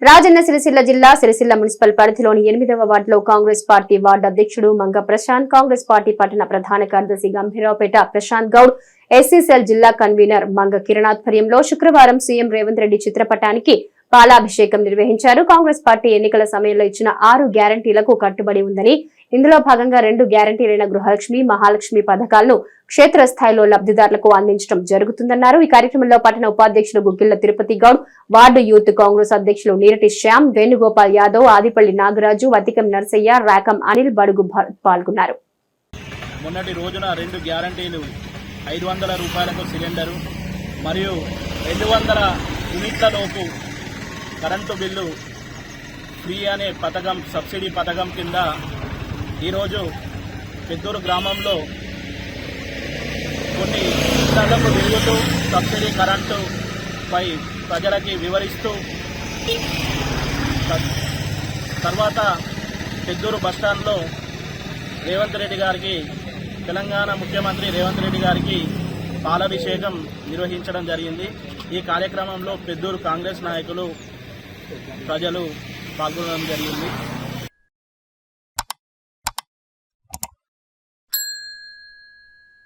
రాజన్న సిరిసిల్ల జిల్లా సిరిసిల్ల మున్సిపల్ పరిధిలోని 8వ వార్డులో కాంగ్రెస్ పార్టీ వార్డు అధ్యక్షుడు మంగ ప్రశాంత్, కాంగ్రెస్ పార్టీ పట్టణ ప్రధాన కార్యదర్శి గంభీరావుపేట ప్రశాంత్ గౌడ్, ఎస్సీసెల్ జిల్లా కన్వీనర్ మంగ కిరణ్ ఆధ్వర్యంలో శుక్రవారం సీఎం రేవంత్ రెడ్డి చిత్రపటానికి పాలాభిషేకం నిర్వహించారు. కాంగ్రెస్ పార్టీ ఎన్నికల సమయంలో ఇచ్చిన 6 గ్యారంటీలకు కట్టుబడి ఉందని, ఇందులో భాగంగా 2 గ్యారంటీలైన గృహలక్ష్మి, మహాలక్ష్మి పథకాలను క్షేత్రస్థాయిలో లబ్ధిదారులకు అందించడం జరుగుతుందన్నారు. ఈ కార్యక్రమంలో పట్టణ ఉపాధ్యక్షులు గుగ్గిళ్ల తిరుపతి గౌడ్, వార్డు యూత్ కాంగ్రెస్ అధ్యక్షులు నీరటి శ్యామ్, వేణుగోపాల్ యాదవ్, ఆదిపల్లి నాగరాజు, వతికం నర్సయ్య, రాకం అనిల్ బడుగు పాల్గొన్నారు. మొన్నటి రోజున 2 గ్యారంటీలు 500 రూపాయలకు సిలిండరు మరియు 200 యూనిట్లలోపు కరెంటు బిల్లు ఫ్రీ అనే పథకం, సబ్సిడీ పథకం కింద ఈరోజు పెద్దూరు గ్రామంలో కొన్ని ఇళ్లకు తిరుగుతూ సబ్సిడీ కరెంటు పై ప్రజలకి వివరిస్తూ తర్వాత పెద్దూరు బస్టాండ్లో రేవంత్ రెడ్డి గారికి, తెలంగాణ ముఖ్యమంత్రి రేవంత్ రెడ్డి గారికి పాలాభిషేకం నిర్వహించడం జరిగింది. ఈ కార్యక్రమంలో పెద్దూరు కాంగ్రెస్ నాయకులు, ప్రజలు పాల్గొనడం జరిగింది.